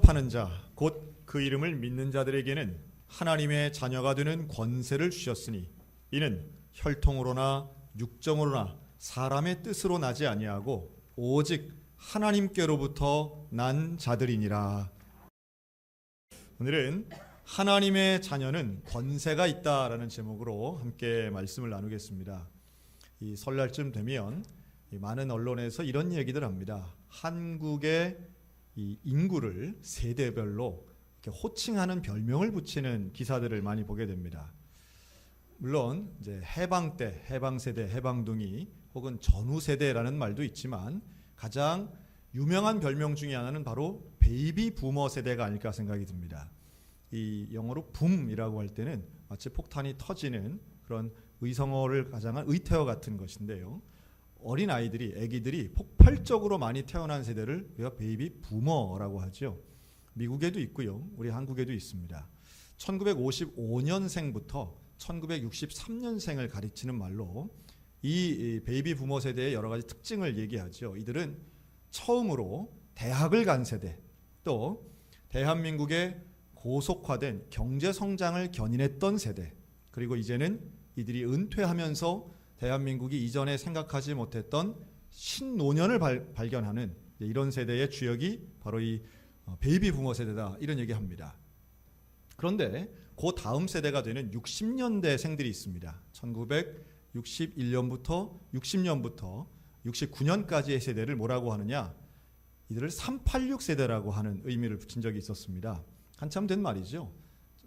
영접하는 자, 곧 그 이름을 믿는 자들에게는 하나님의 자녀가 되는 권세를 주셨으니 이는 혈통으로나 육정으로나 사람의 뜻으로 나지 아니하고 오직 하나님께로부터 난 자들이니라. 오늘은 하나님의 자녀는 권세가 있다라는 제목으로 함께 말씀을 나누겠습니다. 이 설날쯤 되면 많은 언론에서 이런 얘기들 합니다. 한국의 이 인구를 세대별로 이렇게 호칭하는 별명을 붙이는 기사들을 많이 보게 됩니다. 물론 이제 해방 때, 해방 세대, 해방둥이 혹은 전후 세대라는 말도 있지만 가장 유명한 별명 중에 하나는 바로 베이비 부머 세대가 아닐까 생각이 듭니다. 이 영어로 붐이라고 할 때는 마치 폭탄이 터지는 그런 의성어를 가장한 의태어 같은 것인데요. 어린 아이들이, 아기들이 폭발적으로 많이 태어난 세대를 우리가 베이비 부머라고 하죠. 미국에도 있고요, 우리 한국에도 있습니다. 1955년생부터 1963년생을 가리키는 말로 이 베이비 부머 세대의 여러 가지 특징을 얘기하죠. 이들은 처음으로 대학을 간 세대, 또 대한민국의 고속화된 경제 성장을 견인했던 세대, 그리고 이제는 이들이 은퇴하면서 대한민국이 이전에 생각하지 못했던 신노년을 발견하는 이런 세대의 주역이 바로 이 베이비 부머 세대다, 이런 얘기합니다. 그런데 그 다음 세대가 되는 60년대 생들이 있습니다. 1961년부터 60년부터 69년까지의 세대를 뭐라고 하느냐, 이들을 386 세대라고 하는 의미를 붙인 적이 있었습니다. 한참 된 말이죠.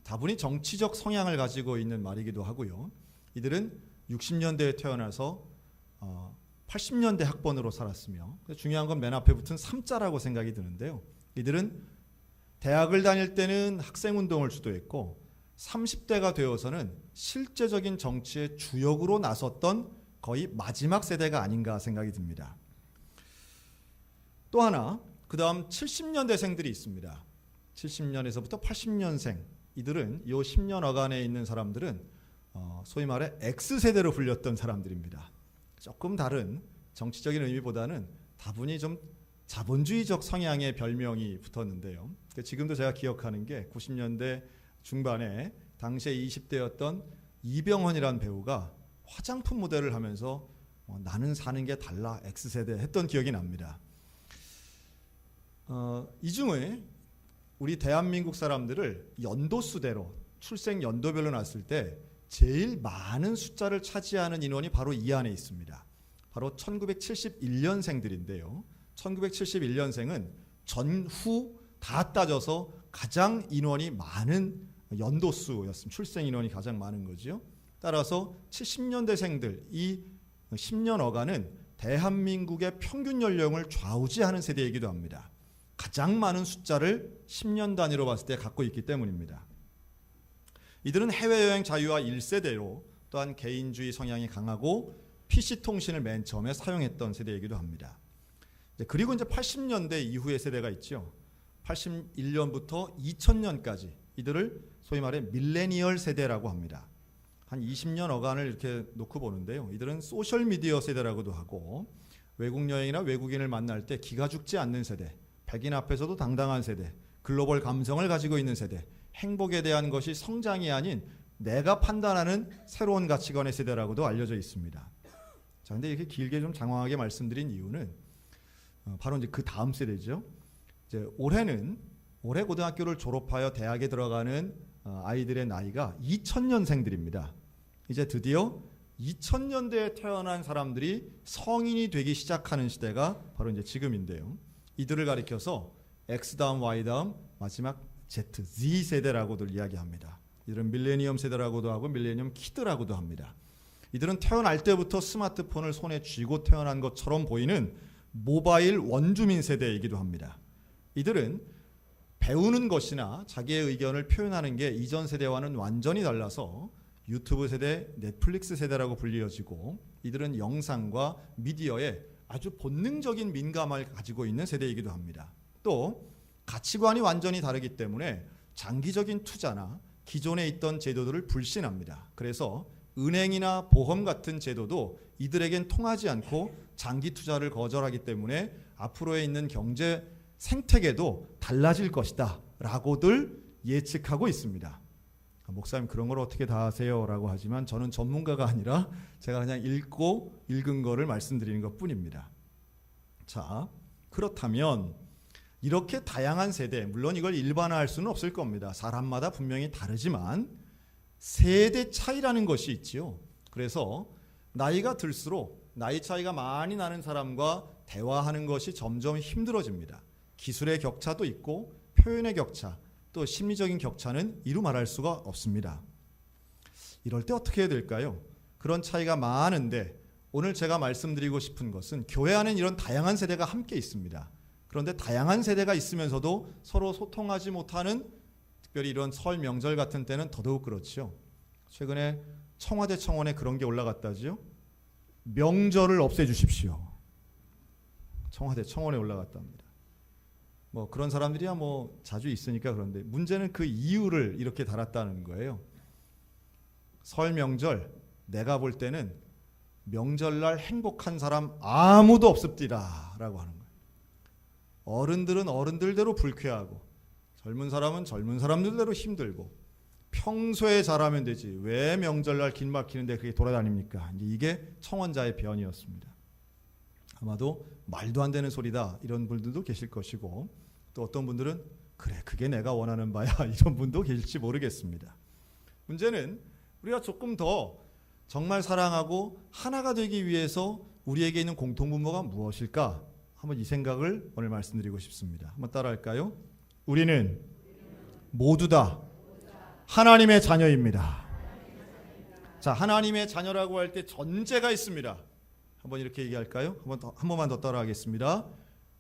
다분히 정치적 성향을 가지고 있는 말이기도 하고요. 이들은 60년대에 태어나서 80년대 학번으로 살았으며, 중요한 건 맨 앞에 붙은 3자라고 생각이 드는데요. 이들은 대학을 다닐 때는 학생운동을 주도했고 30대가 되어서는 실제적인 정치의 주역으로 나섰던 거의 마지막 세대가 아닌가 생각이 듭니다. 또 하나, 그 다음 70년대생들이 있습니다. 70년에서부터 80년생, 이들은 이 10년 어간에 있는 사람들은 소위 말해 X세대로 불렸던 사람들입니다. 조금 다른 정치적인 의미보다는 다분히 좀 자본주의적 성향의 별명이 붙었는데요. 지금도 제가 기억하는 게 90년대 중반에 당시에 20대였던 이병헌이라는 배우가 화장품 모델을 하면서 나는 사는 게 달라 X세대 했던 기억이 납니다. 이 중에 우리 대한민국 사람들을 연도수대로 출생 연도별로 놨을 때 제일 많은 숫자를 차지하는 인원이 바로 이 안에 있습니다. 바로 1971년생들인데요. 1971년생은 전후 다 따져서 가장 인원이 많은 연도수였습니다. 출생 인원이 가장 많은 거죠. 따라서 70년대생들, 이 10년 어간은 대한민국의 평균 연령을 좌우지하는 세대이기도 합니다. 가장 많은 숫자를 10년 단위로 봤을 때 갖고 있기 때문입니다. 이들은 해외여행 자유와 1세대로 또한 개인주의 성향이 강하고 PC통신을 맨 처음에 사용했던 세대이기도 합니다. 그리고 이제 80년대 이후의 세대가 있죠. 81년부터 2000년까지 이들을 소위 말해 밀레니얼 세대라고 합니다. 한 20년 어간을 이렇게 놓고 보는데요. 이들은 소셜미디어 세대라고도 하고 외국 여행이나 외국인을 만날 때 기가 죽지 않는 세대, 백인 앞에서도 당당한 세대, 글로벌 감성을 가지고 있는 세대, 행복에 대한 것이 성장이 아닌 내가 판단하는 새로운 가치관의 세대라고도 알려져 있습니다. 자, 근데 이렇게 길게 좀 장황하게 말씀드린 이유는 바로 이제 그 다음 세대죠. 이제 올해 고등학교를 졸업하여 대학에 들어가는 아이들의 나이가 2000년생들입니다. 이제 드디어 2000년대에 태어난 사람들이 성인이 되기 시작하는 시대가 바로 이제 지금인데요. 이들을 가리켜서 X 다음 Y 다음 마지막 Z, Z 세대라고들 이야기합니다. 이들은 밀레니엄 세대라고도 하고 밀레니엄 키드라고도 합니다. 이들은 태어날 때부터 스마트폰을 손에 쥐고 태어난 것처럼 보이는 모바일 원주민 세대이기도 합니다. 이들은 배우는 것이나 자기의 의견을 표현하는 게 이전 세대와는 완전히 달라서 유튜브 세대, 넷플릭스 세대라고 불리어지고 이들은 영상과 미디어에 아주 본능적인 민감함을 가지고 있는 세대이기도 합니다. 또 가치관이 완전히 다르기 때문에 장기적인 투자나 기존에 있던 제도들을 불신합니다. 그래서 은행이나 보험 같은 제도도 이들에겐 통하지 않고 장기 투자를 거절하기 때문에 앞으로에 있는 경제 생태계도 달라질 것이다 라고들 예측하고 있습니다. 목사님 그런 걸 어떻게 다 아세요? 라고 하지만 저는 전문가가 아니라 제가 그냥 읽은 거를 말씀드리는 것 뿐입니다. 자, 그렇다면 이렇게 다양한 세대, 물론 이걸 일반화할 수는 없을 겁니다. 사람마다 분명히 다르지만 세대 차이라는 것이 있지요. 그래서 나이가 들수록 나이 차이가 많이 나는 사람과 대화하는 것이 점점 힘들어집니다. 기술의 격차도 있고 표현의 격차, 또 심리적인 격차는 이루 말할 수가 없습니다. 이럴 때 어떻게 해야 될까요? 그런 차이가 많은데 오늘 제가 말씀드리고 싶은 것은 교회 안에는 이런 다양한 세대가 함께 있습니다. 그런데 다양한 세대가 있으면서도 서로 소통하지 못하는, 특별히 이런 설 명절 같은 때는 더더욱 그렇죠. 최근에 청와대 청원에 그런 게 올라갔다지요. 명절을 없애주십시오. 청와대 청원에 올라갔답니다. 뭐 그런 사람들이야 뭐 자주 있으니까. 그런데 문제는 그 이유를 이렇게 달았다는 거예요. 설 명절 내가 볼 때는 명절날 행복한 사람 아무도 없습니다 라고 하는 거예요. 어른들은 어른들대로 불쾌하고 젊은 사람은 젊은 사람들대로 힘들고 평소에 잘하면 되지 왜 명절날 길 막히는데 그게 돌아다닙니까? 이게 청원자의 변이었습니다. 아마도 말도 안 되는 소리다 이런 분들도 계실 것이고, 또 어떤 분들은 그래 그게 내가 원하는 바야 이런 분도 계실지 모르겠습니다. 문제는 우리가 조금 더 정말 사랑하고 하나가 되기 위해서 우리에게 있는 공통분모가 무엇일까? 한번 이 생각을 오늘 말씀드리고 싶습니다. 한번 따라할까요? 우리는 모두 다 하나님의 자녀입니다. 자, 하나님의 자녀라고 할 때 전제가 있습니다. 한번 이렇게 얘기할까요? 한 번만 더 따라하겠습니다.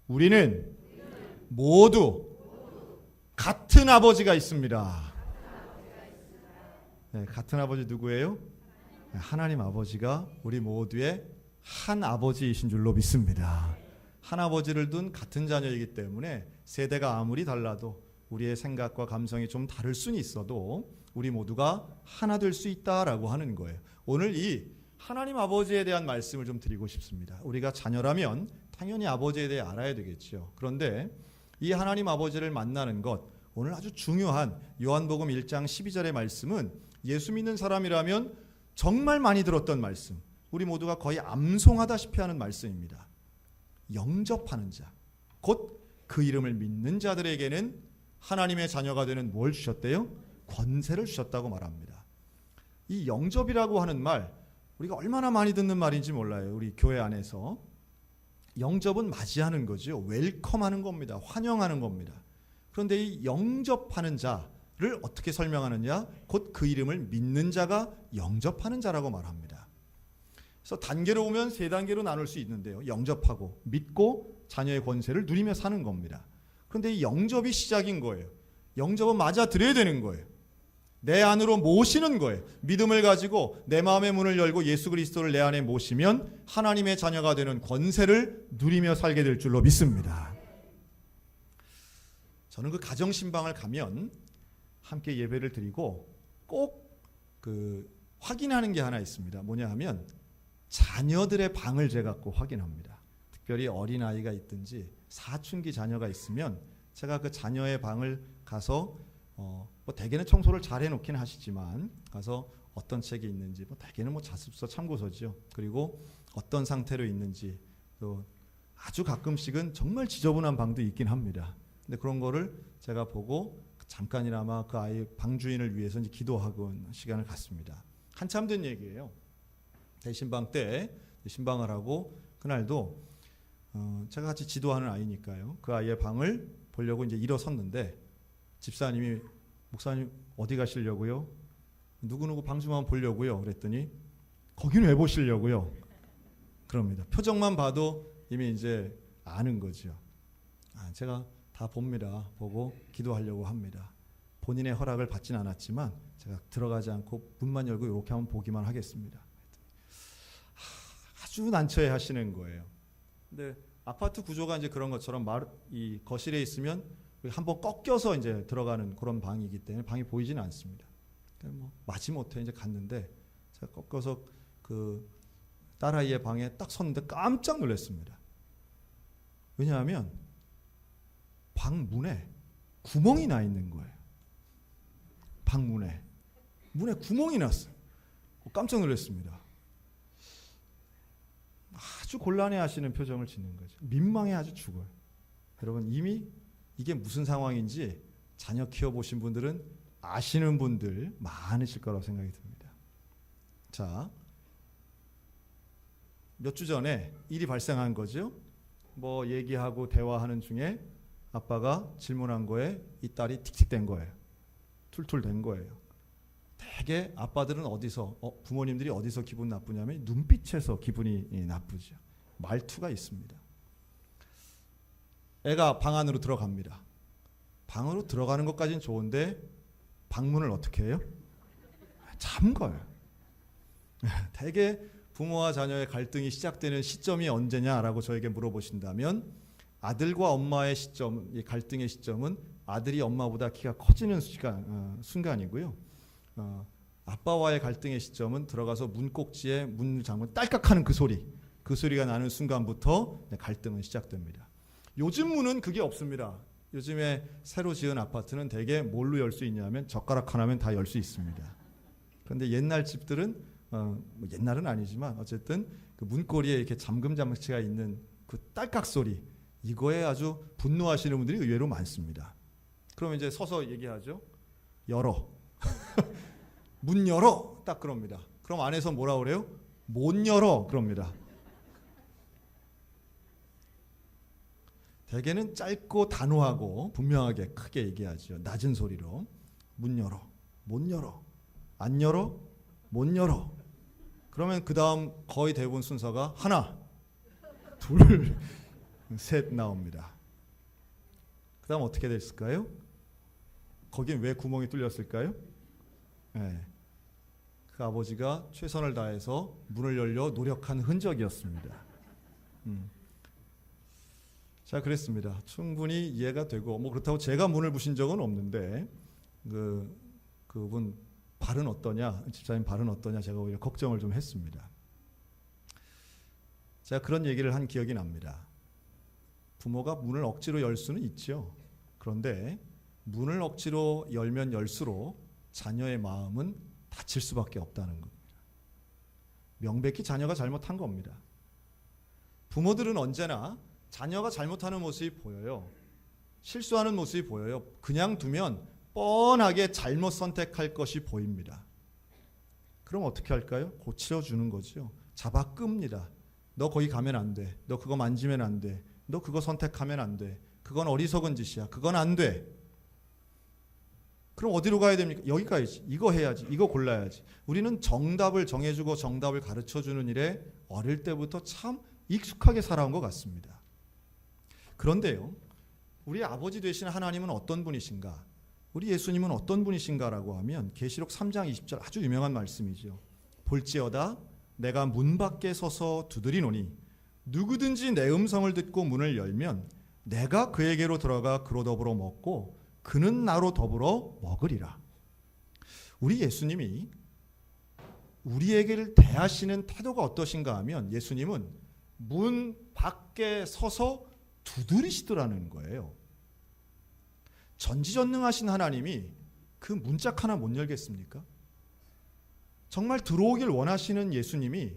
우리는 모두 같은 아버지가 있습니다. 네, 같은 아버지 누구예요? 하나님 아버지가 우리 모두의 한 아버지이신 줄로 믿습니다. 한 아버지를 둔 같은 자녀이기 때문에 세대가 아무리 달라도 우리의 생각과 감성이 좀 다를 수는 있어도 우리 모두가 하나 될 수 있다라고 하는 거예요. 오늘 이 하나님 아버지에 대한 말씀을 좀 드리고 싶습니다. 우리가 자녀라면 당연히 아버지에 대해 알아야 되겠죠. 그런데 이 하나님 아버지를 만나는 것, 오늘 아주 중요한 요한복음 1장 12절의 말씀은 예수 믿는 사람이라면 정말 많이 들었던 말씀, 우리 모두가 거의 암송하다시피 하는 말씀입니다. 영접하는 자, 곧 그 이름을 믿는 자들에게는 하나님의 자녀가 되는 뭘 주셨대요? 권세를 주셨다고 말합니다. 이 영접이라고 하는 말, 우리가 얼마나 많이 듣는 말인지 몰라요. 우리 교회 안에서 영접은 맞이하는 거죠. 웰컴하는 겁니다. 환영하는 겁니다. 그런데 이 영접하는 자를 어떻게 설명하느냐? 곧 그 이름을 믿는 자가 영접하는 자라고 말합니다. 그래서 단계로 보면 세 단계로 나눌 수 있는데요. 영접하고 믿고 자녀의 권세를 누리며 사는 겁니다. 그런데 이 영접이 시작인 거예요. 영접은 맞아들여야 되는 거예요. 내 안으로 모시는 거예요. 믿음을 가지고 내 마음의 문을 열고 예수 그리스도를 내 안에 모시면 하나님의 자녀가 되는 권세를 누리며 살게 될 줄로 믿습니다. 저는 그 가정신방을 가면 함께 예배를 드리고 꼭 확인하는 게 하나 있습니다. 뭐냐 하면 자녀들의 방을 제가 꼭 확인합니다. 특별히 어린아이가 있든지 사춘기 자녀가 있으면 제가 그 자녀의 방을 가서 뭐 대개는 청소를 잘 해놓긴 하시지만 가서 어떤 책이 있는지, 뭐 대개는 뭐 자습서 참고서죠. 그리고 어떤 상태로 있는지, 또 아주 가끔씩은 정말 지저분한 방도 있긴 합니다. 근데 그런 거를 제가 보고 잠깐이나마 그 아이 방 주인을 위해서 이제 기도하고 시간을 갖습니다. 한참 된 얘기예요. 대신방 때 신방을 하고 그날도 제가 같이 지도하는 아이니까요. 그 아이의 방을 보려고 이제 일어섰는데 집사님이 목사님 어디 가시려고요? 누구누구 방 좀 한번 보려고요. 그랬더니 거기는 왜 보시려고요? 그럽니다. 표정만 봐도 이미 이제 아는 거죠. 제가 다 봅니다. 보고 기도하려고 합니다. 본인의 허락을 받진 않았지만 제가 들어가지 않고 문만 열고 이렇게 한번 보기만 하겠습니다. 아주 난처해 하시는 거예요. 근데 아파트 구조가 이제 그런 것처럼 이 거실에 있으면 한번 꺾여서 이제 들어가는 그런 방이기 때문에 방이 보이지는 않습니다. 뭐 마지못해 이제 갔는데 제가 꺾어서 그 딸아이의 방에 딱 섰는데 깜짝 놀랐습니다. 왜냐하면 방문에 구멍이 나 있는 거예요. 방문에. 문에 구멍이 났어요. 깜짝 놀랐습니다. 아주 곤란해하시는 표정을 짓는 거죠. 민망해 아주 죽어요. 여러분 이미 이게 무슨 상황인지 자녀 키워보신 분들은 아시는 분들 많으실 거라고 생각이 듭니다. 자, 몇 주 전에 일이 발생한 거죠. 뭐 얘기하고 대화하는 중에 아빠가 질문한 거에 이 딸이 틱틱댄 거예요. 툴툴댄 거예요. 되게 아빠들은 어디서 부모님들이 어디서 기분 나쁘냐면 눈빛에서 기분이 나쁘죠. 말투가 있습니다. 애가 방 안으로 들어갑니다. 방으로 들어가는 것까지는 좋은데 방문을 어떻게 해요? 잠궈요. 되게 부모와 자녀의 갈등이 시작되는 시점이 언제냐라고 저에게 물어보신다면 아들과 엄마의 시점, 이 갈등의 시점은 아들이 엄마보다 키가 커지는 순간이고요. 아빠와의 갈등의 시점은 들어가서 문꼭지에 문을 잠그면 딸깍하는 그 소리가 나는 순간부터 갈등은 시작됩니다. 요즘 문은 그게 없습니다. 요즘에 새로 지은 아파트는 대개 뭘로 열 수 있냐면 젓가락 하나면 다 열 수 있습니다. 그런데 옛날 집들은 뭐 옛날은 아니지만 어쨌든 그 문고리에 이렇게 잠금 장치가 있는 그 딸깍 소리, 이거에 아주 분노하시는 분들이 의외로 많습니다. 그러면 이제 서서 얘기하죠. 열어. 문 열어. 딱 그럽니다. 그럼 안에서 뭐라 그래요? 못 열어. 그럽니다. 대개는 짧고 단호하고 분명하게 크게 얘기하죠. 낮은 소리로. 문 열어. 못 열어. 안 열어. 못 열어. 그러면 그 다음 거의 대부분 순서가 하나, 둘, 셋 나옵니다. 그 다음 어떻게 됐을까요? 거긴 왜 구멍이 뚫렸을까요? 네. 그 아버지가 최선을 다해서 문을 열려 노력한 흔적이었습니다. 자, 그랬습니다. 충분히 이해가 되고 뭐 그렇다고 제가 문을 부신 적은 없는데 그분 발은 어떠냐, 집사님 발은 어떠냐 제가 오히려 걱정을 좀 했습니다. 제가 그런 얘기를 한 기억이 납니다. 부모가 문을 억지로 열 수는 있죠. 그런데 문을 억지로 열면 열수록 자녀의 마음은 다칠 수밖에 없다는 겁니다. 명백히 자녀가 잘못한 겁니다. 부모들은 언제나 자녀가 잘못하는 모습이 보여요. 실수하는 모습이 보여요. 그냥 두면 뻔하게 잘못 선택할 것이 보입니다. 그럼 어떻게 할까요? 고쳐주는 거죠. 잡아 끕니다. 너 거기 가면 안 돼. 너 그거 만지면 안 돼. 너 그거 선택하면 안 돼. 그건 어리석은 짓이야. 그건 안 돼. 그럼 어디로 가야 됩니까? 여기 가야지. 이거 해야지. 이거 골라야지. 우리는 정답을 정해주고 정답을 가르쳐주는 일에 어릴 때부터 참 익숙하게 살아온 것 같습니다. 그런데요, 우리 아버지 되신 하나님은 어떤 분이신가? 우리 예수님은 어떤 분이신가라고 하면 계시록 3장 20절 아주 유명한 말씀이죠. 볼지어다 내가 문 밖에 서서 두드리노니 누구든지 내 음성을 듣고 문을 열면 내가 그에게로 들어가 그로 더불어 먹고 그는 나로 더불어 먹으리라. 우리 예수님이 우리에게를 대하시는 태도가 어떠신가 하면 예수님은 문 밖에 서서 두드리시더라는 거예요. 전지전능하신 하나님이 그 문짝 하나 못 열겠습니까? 정말 들어오길 원하시는 예수님이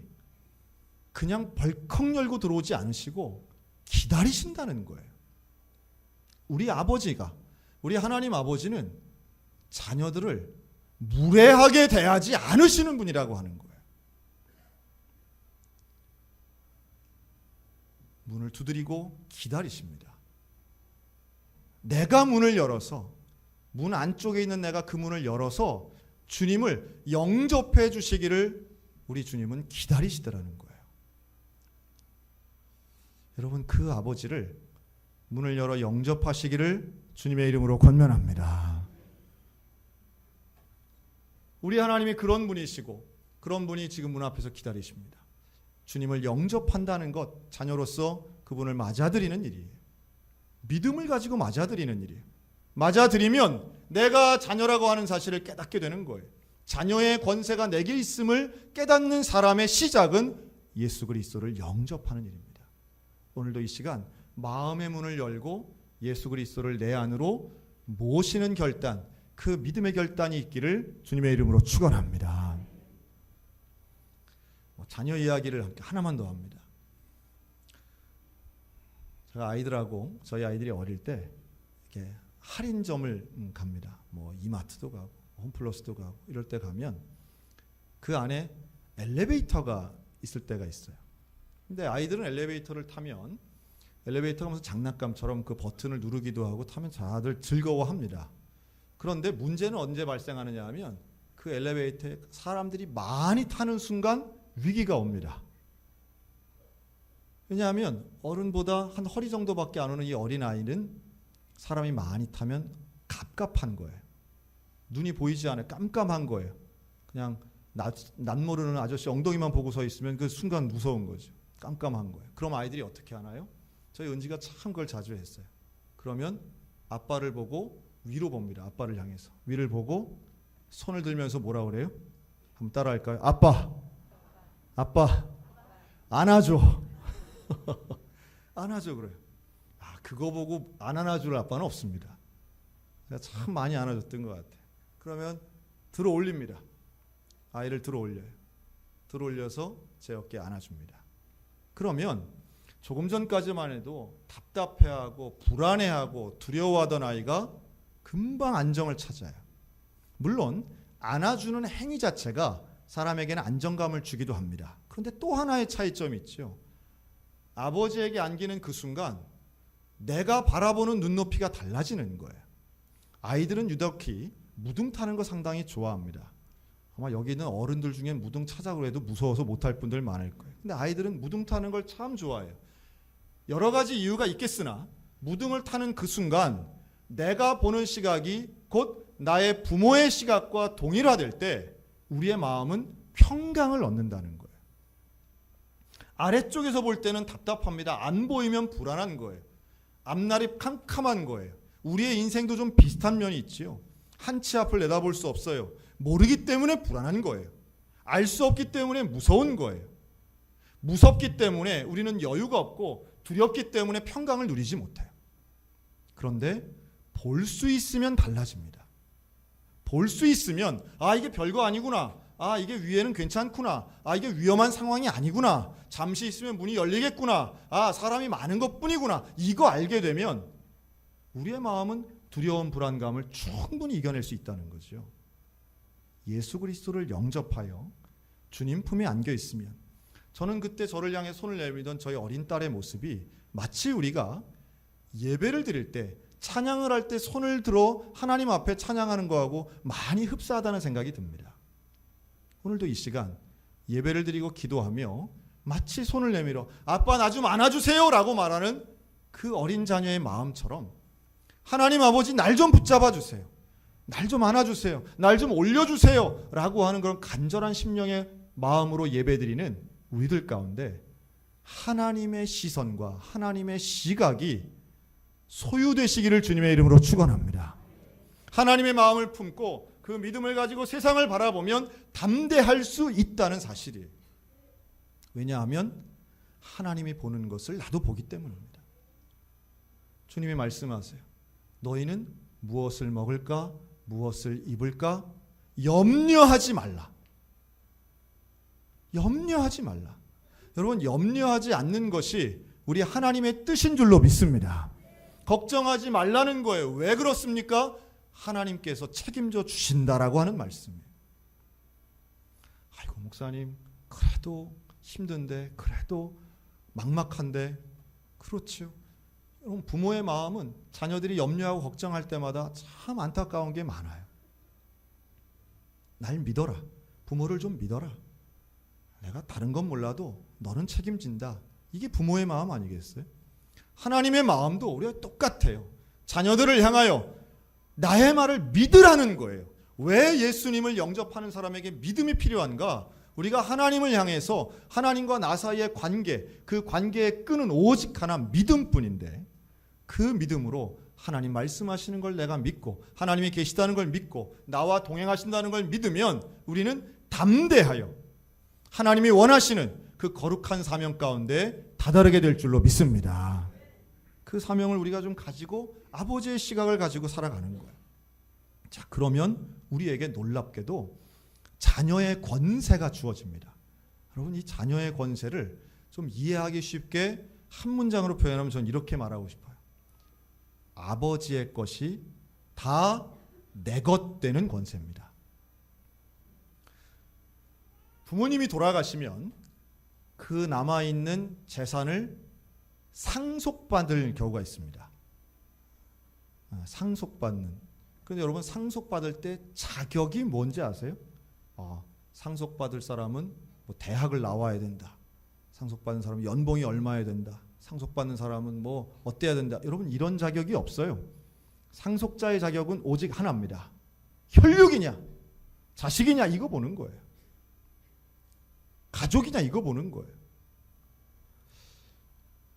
그냥 벌컥 열고 들어오지 않으시고 기다리신다는 거예요. 우리 아버지가, 우리 하나님 아버지는 자녀들을 무례하게 대하지 않으시는 분이라고 하는 거예요. 문을 두드리고 기다리십니다. 내가 문을 열어서, 문 안쪽에 있는 내가 그 문을 열어서 주님을 영접해 주시기를 우리 주님은 기다리시더라는 거예요. 여러분, 그 아버지를 문을 열어 영접하시기를 주님의 이름으로 권면합니다. 우리 하나님이 그런 분이시고 그런 분이 지금 문 앞에서 기다리십니다. 주님을 영접한다는 것, 자녀로서 그분을 맞아들이는 일이에요. 믿음을 가지고 맞아들이는 일이에요. 맞아들이면 내가 자녀라고 하는 사실을 깨닫게 되는 거예요. 자녀의 권세가 내게 있음을 깨닫는 사람의 시작은 예수 그리스도를 영접하는 일입니다. 오늘도 이 시간 마음의 문을 열고 예수 그리스도를 내 안으로 모시는 결단, 그 믿음의 결단이 있기를 주님의 이름으로 축원합니다. 자녀 이야기를 하나만 더 합니다. 제가 아이들하고 저희 아이들이 어릴 때 이렇게 할인점을 갑니다. 뭐 이마트도 가고 홈플러스도 가고 이럴 때 가면 그 안에 엘리베이터가 있을 때가 있어요. 근데 아이들은 엘리베이터를 타면 엘리베이터가 무슨 장난감처럼 그 버튼을 누르기도 하고 타면 다들 즐거워합니다. 그런데 문제는 언제 발생하느냐 하면 그 엘리베이터에 사람들이 많이 타는 순간 위기가 옵니다. 왜냐하면 어른보다 한 허리 정도밖에 안 오는 이 어린아이는 사람이 많이 타면 갑갑한 거예요. 눈이 보이지 않아요. 깜깜한 거예요. 그냥 낯 모르는 아저씨 엉덩이만 보고 서 있으면 그 순간 무서운 거죠. 깜깜한 거예요. 그럼 아이들이 어떻게 하나요? 저희 은지가 참 그걸 자주 했어요. 그러면 아빠를 보고 위로 봅니다. 아빠를 향해서. 위를 보고 손을 들면서 뭐라 그래요? 한번 따라 할까요? 아빠 안아줘. 안아줘 그래요. 그거 보고 안 안아줄 아빠는 없습니다. 제가 참 많이 안아줬던 것 같아요. 그러면 들어 올립니다. 아이를 들어 올려요. 들어 올려서 제 어깨에 안아줍니다. 그러면 조금 전까지만 해도 답답해하고 불안해하고 두려워하던 아이가 금방 안정을 찾아요. 물론 안아주는 행위 자체가 사람에게는 안정감을 주기도 합니다. 그런데 또 하나의 차이점이 있죠. 아버지에게 안기는 그 순간 내가 바라보는 눈높이가 달라지는 거예요. 아이들은 유독히 무등 타는 거 상당히 좋아합니다. 아마 여기 있는 어른들 중에 무등 찾아고 해도 무서워서 못할 분들 많을 거예요. 근데 아이들은 무등 타는 걸 참 좋아해요. 여러 가지 이유가 있겠으나 무등을 타는 그 순간 내가 보는 시각이 곧 나의 부모의 시각과 동일화될 때 우리의 마음은 평강을 얻는다는 거예요. 아래쪽에서 볼 때는 답답합니다. 안 보이면 불안한 거예요. 앞날이 캄캄한 거예요. 우리의 인생도 좀 비슷한 면이 있지요. 한 치 앞을 내다볼 수 없어요. 모르기 때문에 불안한 거예요. 알 수 없기 때문에 무서운 거예요. 무섭기 때문에 우리는 여유가 없고 두렵기 때문에 평강을 누리지 못해요. 그런데 볼 수 있으면 달라집니다. 볼 수 있으면 이게 별거 아니구나. 이게 위에는 괜찮구나. 이게 위험한 상황이 아니구나. 잠시 있으면 문이 열리겠구나. 사람이 많은 것뿐이구나. 이거 알게 되면 우리의 마음은 두려운 불안감을 충분히 이겨낼 수 있다는 거죠. 예수 그리스도를 영접하여 주님 품에 안겨 있으면 저는 그때 저를 향해 손을 내밀던 저희 어린 딸의 모습이 마치 우리가 예배를 드릴 때 찬양을 할 때 손을 들어 하나님 앞에 찬양하는 거하고 많이 흡사하다는 생각이 듭니다. 오늘도 이 시간 예배를 드리고 기도하며 마치 손을 내밀어 아빠 나 좀 안아주세요 라고 말하는 그 어린 자녀의 마음처럼 하나님 아버지 날 좀 붙잡아 주세요. 날 좀 안아주세요. 날 좀 올려주세요 라고 하는 그런 간절한 심령의 마음으로 예배드리는 우리들 가운데 하나님의 시선과 하나님의 시각이 소유되시기를 주님의 이름으로 축원합니다. 하나님의 마음을 품고 그 믿음을 가지고 세상을 바라보면 담대할 수 있다는 사실이에요. 왜냐하면 하나님이 보는 것을 나도 보기 때문입니다. 주님이 말씀하세요. 너희는 무엇을 먹을까? 무엇을 입을까? 염려하지 말라. 염려하지 말라. 여러분 염려하지 않는 것이 우리 하나님의 뜻인 줄로 믿습니다. 걱정하지 말라는 거예요. 왜 그렇습니까? 하나님께서 책임져 주신다라고 하는 말씀이에요. 아이고 목사님 그래도 힘든데 그래도 막막한데 그렇죠. 여러분 부모의 마음은 자녀들이 염려하고 걱정할 때마다 참 안타까운 게 많아요. 날 믿어라. 부모를 좀 믿어라. 내가 다른 건 몰라도 너는 책임진다. 이게 부모의 마음 아니겠어요? 하나님의 마음도 우리가 똑같아요. 자녀들을 향하여 나의 말을 믿으라는 거예요. 왜 예수님을 영접하는 사람에게 믿음이 필요한가? 우리가 하나님을 향해서 하나님과 나 사이의 관계, 그 관계의 끈은 오직 하나 믿음뿐인데 그 믿음으로 하나님 말씀하시는 걸 내가 믿고 하나님이 계시다는 걸 믿고 나와 동행하신다는 걸 믿으면 우리는 담대하여 하나님이 원하시는 그 거룩한 사명 가운데 다다르게 될 줄로 믿습니다. 그 사명을 우리가 좀 가지고 아버지의 시각을 가지고 살아가는 거예요. 자, 그러면 우리에게 놀랍게도 자녀의 권세가 주어집니다. 여러분, 이 자녀의 권세를 좀 이해하기 쉽게 한 문장으로 표현하면 저는 이렇게 말하고 싶어요. 아버지의 것이 다 내 것 되는 권세입니다. 부모님이 돌아가시면 그 남아있는 재산을 상속받을 경우가 있습니다. 상속받는. 그런데 여러분, 상속받을 때 자격이 뭔지 아세요? 상속받을 사람은 뭐 대학을 나와야 된다. 상속받는 사람은 연봉이 얼마야 된다. 상속받는 사람은 뭐 어때야 된다. 여러분, 이런 자격이 없어요. 상속자의 자격은 오직 하나입니다. 혈육이냐, 자식이냐, 이거 보는 거예요. 가족이냐, 이거 보는 거예요.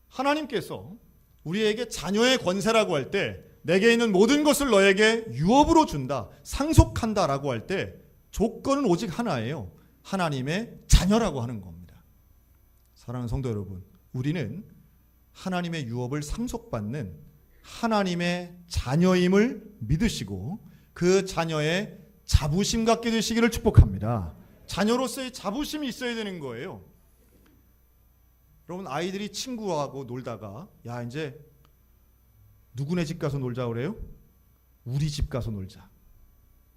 하나님께서 우리에게 자녀의 권세라고 할 때, 내게 있는 모든 것을 너에게 유업으로 준다, 상속한다라고 할 때 조건은 오직 하나예요. 하나님의 자녀라고 하는 겁니다. 사랑하는 성도 여러분, 우리는 하나님의 유업을 상속받는 하나님의 자녀임을 믿으시고 그 자녀의 자부심 갖게 되시기를 축복합니다. 자녀로서의 자부심이 있어야 되는 거예요. 여러분, 아이들이 친구하고 놀다가 야, 이제 누구네 집 가서 놀자 그래요? 우리 집 가서 놀자.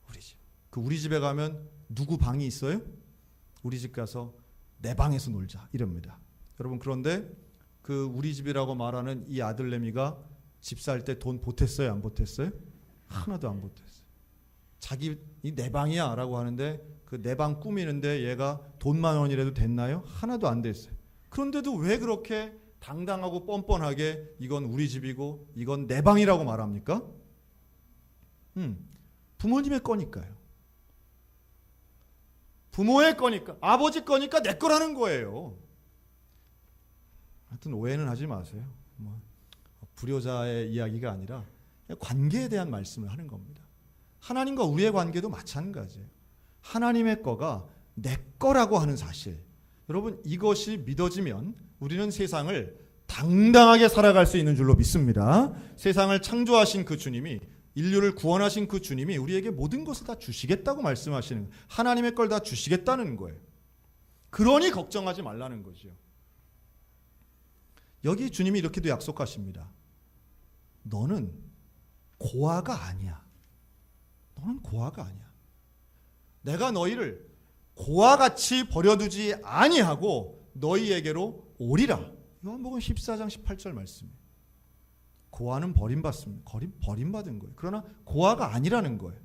우리 집. 그 우리 집에 가면 누구 방이 있어요? 우리 집 가서 내 방에서 놀자 이럽니다. 여러분, 그런데 그 우리 집이라고 말하는 이 아들내미가 집 살 때 돈 보탰어요? 안 보탰어요? 하나도 안 보탰어요. 자기 내 방이야 라고 하는데 그 내 방 꾸미는데 얘가 돈 10,000원이라도 됐나요? 하나도 안 됐어요. 그런데도 왜 그렇게 당당하고 뻔뻔하게 이건 우리 집이고 이건 내 방이라고 말합니까? 부모님의 거니까요. 부모의 거니까, 아버지 거니까 내 거라는 거예요. 하여튼 오해는 하지 마세요. 불효자의 이야기가 아니라 관계에 대한 말씀을 하는 겁니다. 하나님과 우리의 관계도 마찬가지예요. 하나님의 거가 내 거라고 하는 사실. 여러분, 이것이 믿어지면 우리는 세상을 당당하게 살아갈 수 있는 줄로 믿습니다. 세상을 창조하신 그 주님이, 인류를 구원하신 그 주님이 우리에게 모든 것을 다 주시겠다고 말씀하시는, 하나님의 걸 다 주시겠다는 거예요. 그러니 걱정하지 말라는 거죠. 여기 주님이 이렇게도 약속하십니다. 너는 고아가 아니야. 너는 고아가 아니야. 내가 너희를 고아같이 버려두지 아니하고 너희에게로 오리라. 요한복음 14장 18절 말씀이에요. 고아는 버림받습니다. 버림받은 거예요. 그러나 고아가 아니라는 거예요.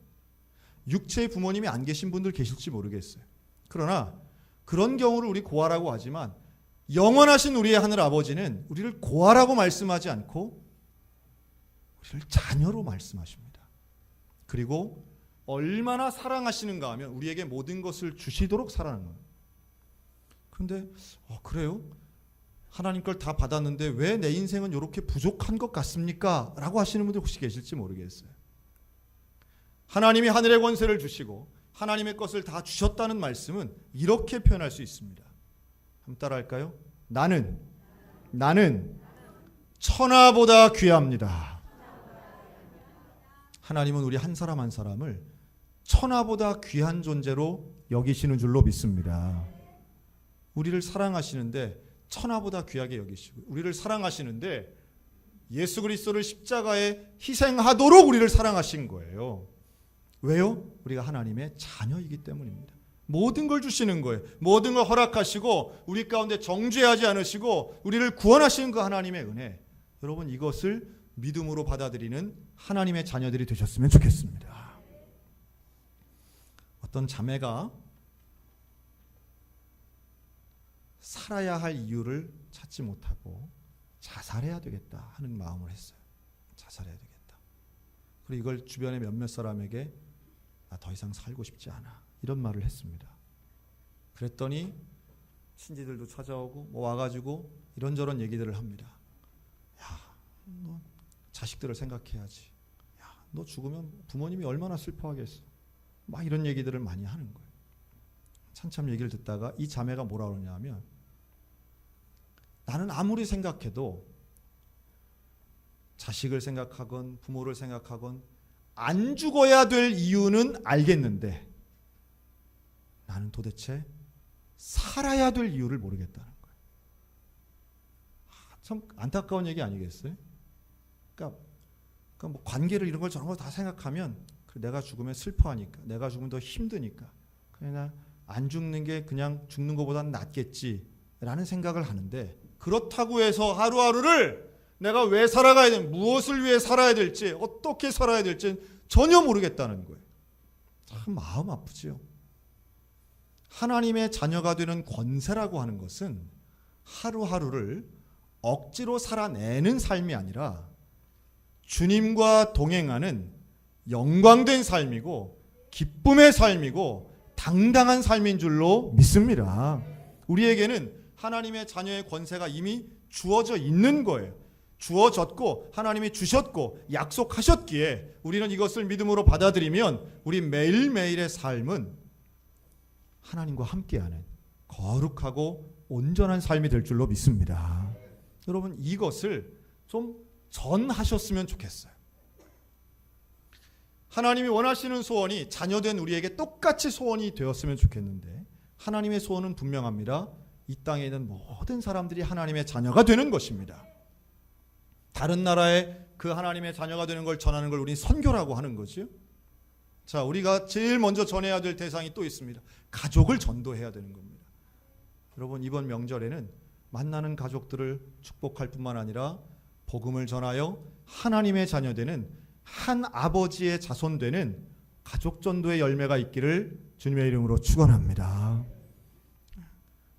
육체의 부모님이 안 계신 분들 계실지 모르겠어요. 그러나 그런 경우를 우리 고아라고 하지만 영원하신 우리의 하늘 아버지는 우리를 고아라고 말씀하지 않고 우리를 자녀로 말씀하십니다. 그리고 얼마나 사랑하시는가 하면 우리에게 모든 것을 주시도록 사랑하는 거예요. 그런데 그래요? 하나님 걸 다 받았는데 왜 내 인생은 이렇게 부족한 것 같습니까? 라고 하시는 분들 혹시 계실지 모르겠어요. 하나님이 하늘의 권세를 주시고 하나님의 것을 다 주셨다는 말씀은 이렇게 표현할 수 있습니다. 한번 따라할까요? 나는 천하보다 귀합니다. 하나님은 우리 한 사람 한 사람을 천하보다 귀한 존재로 여기시는 줄로 믿습니다. 우리를 사랑하시는데 천하보다 귀하게 여기시고, 우리를 사랑하시는데 예수 그리스도를 십자가에 희생하도록 우리를 사랑하신 거예요. 왜요? 우리가 하나님의 자녀이기 때문입니다. 모든 걸 주시는 거예요. 모든 걸 허락하시고 우리 가운데 정죄하지 않으시고 우리를 구원하시는 그 하나님의 은혜. 여러분, 이것을 믿음으로 받아들이는 하나님의 자녀들이 되셨으면 좋겠습니다. 어떤 자매가 살아야 할 이유를 찾지 못하고 자살해야 되겠다 하는 마음을 했어요. 자살해야 되겠다. 그리고 이걸 주변의 몇몇 사람에게 나 더 이상 살고 싶지 않아, 이런 말을 했습니다. 그랬더니 친지들도 찾아오고 와가지고 이런저런 얘기들을 합니다. 야, 너 자식들을 생각해야지. 야, 너 죽으면 부모님이 얼마나 슬퍼하겠어. 막 이런 얘기들을 많이 하는 거예요. 한참 얘기를 듣다가 이 자매가 뭐라 그러냐면, 나는 아무리 생각해도 자식을 생각하건 부모를 생각하건 안 죽어야 될 이유는 알겠는데 나는 도대체 살아야 될 이유를 모르겠다는 거예요. 참 안타까운 얘기 아니겠어요? 그러니까 뭐 관계를 이런 걸 저런 걸 다 생각하면 내가 죽으면 슬퍼하니까, 내가 죽으면 더 힘드니까 그냥 안 죽는 게 그냥 죽는 것보다는 낫겠지라는 생각을 하는데, 그렇다고 해서 하루하루를 내가 왜 살아가야 되는지, 무엇을 위해 살아야 될지, 어떻게 살아야 될지 전혀 모르겠다는 거예요. 참 마음 아프죠. 하나님의 자녀가 되는 권세라고 하는 것은 하루하루를 억지로 살아내는 삶이 아니라 주님과 동행하는 영광된 삶이고 기쁨의 삶이고 당당한 삶인 줄로 믿습니다. 우리에게는 하나님의 자녀의 권세가 이미 주어져 있는 거예요. 주어졌고 하나님이 주셨고 약속하셨기에 우리는 이것을 믿음으로 받아들이면 우리 매일매일의 삶은 하나님과 함께하는 거룩하고 온전한 삶이 될 줄로 믿습니다. 여러분, 이것을 좀 전하셨으면 좋겠어요. 하나님이 원하시는 소원이 자녀된 우리에게 똑같이 소원이 되었으면 좋겠는데, 하나님의 소원은 분명합니다. 이 땅에 있는 모든 사람들이 하나님의 자녀가 되는 것입니다. 다른 나라에 그 하나님의 자녀가 되는 걸 전하는 걸 우리는 선교라고 하는 거죠. 자, 우리가 제일 먼저 전해야 될 대상이 또 있습니다. 가족을 전도해야 되는 겁니다. 여러분, 이번 명절에는 만나는 가족들을 축복할 뿐만 아니라 복음을 전하여 하나님의 자녀 되는 한 아버지의 자손 되는 가족 전도의 열매가 있기를 주님의 이름으로 축원합니다.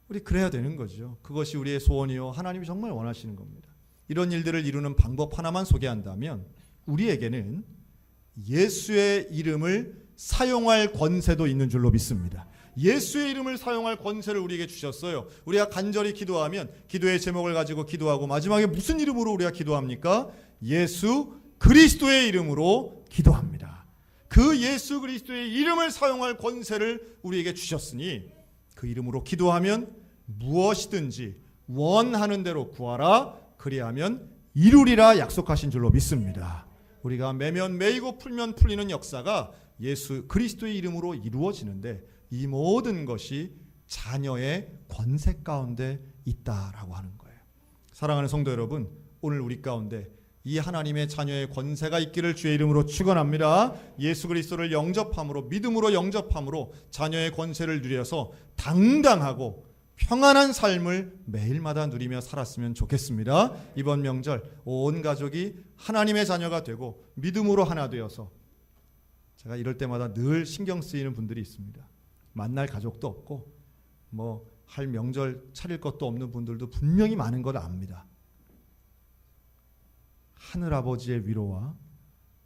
우리 그래야 되는 거죠. 그것이 우리의 소원이요, 하나님이 정말 원하시는 겁니다. 이런 일들을 이루는 방법 하나만 소개한다면, 우리에게는 예수의 이름을 사용할 권세도 있는 줄로 믿습니다. 예수의 이름을 사용할 권세를 우리에게 주셨어요. 우리가 간절히 기도하면 기도의 제목을 가지고 기도하고 마지막에 무슨 이름으로 우리가 기도합니까? 예수 그리스도의 이름으로 기도합니다. 그 예수 그리스도의 이름을 사용할 권세를 우리에게 주셨으니 그 이름으로 기도하면 무엇이든지 원하는 대로 구하라, 그리하면 이루리라 약속하신 줄로 믿습니다. 우리가 매면 매이고 풀면 풀리는 역사가 예수 그리스도의 이름으로 이루어지는데, 이 모든 것이 자녀의 권세 가운데 있다라고 하는 거예요. 사랑하는 성도 여러분, 오늘 우리 가운데 이 하나님의 자녀의 권세가 있기를 주의 이름으로 축원합니다. 예수 그리스도를 영접함으로, 믿음으로 영접함으로 자녀의 권세를 누려서 당당하고 평안한 삶을 매일마다 누리며 살았으면 좋겠습니다. 이번 명절 온 가족이 하나님의 자녀가 되고 믿음으로 하나 되어서, 제가 이럴 때마다 늘 신경 쓰이는 분들이 있습니다. 만날 가족도 없고 뭐 할 명절 차릴 것도 없는 분들도 분명히 많은 걸 압니다. 하늘아버지의 위로와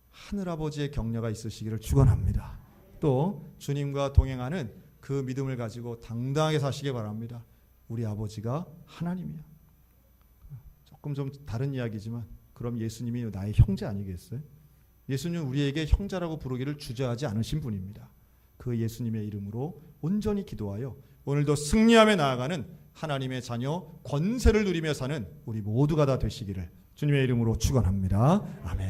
하늘아버지의 격려가 있으시기를 축원합니다. 또 주님과 동행하는 그 믿음을 가지고 당당하게 사시기 바랍니다. 우리 아버지가 하나님이야. 조금 좀 다른 이야기지만, 그럼 예수님이 나의 형제 아니겠어요? 예수님은 우리에게 형제라고 부르기를 주저하지 않으신 분입니다. 그 예수님의 이름으로 온전히 기도하여 오늘도 승리하며 나아가는 하나님의 자녀 권세를 누리며 사는 우리 모두가 다 되시기를 주님의 이름으로 축원합니다. 아멘.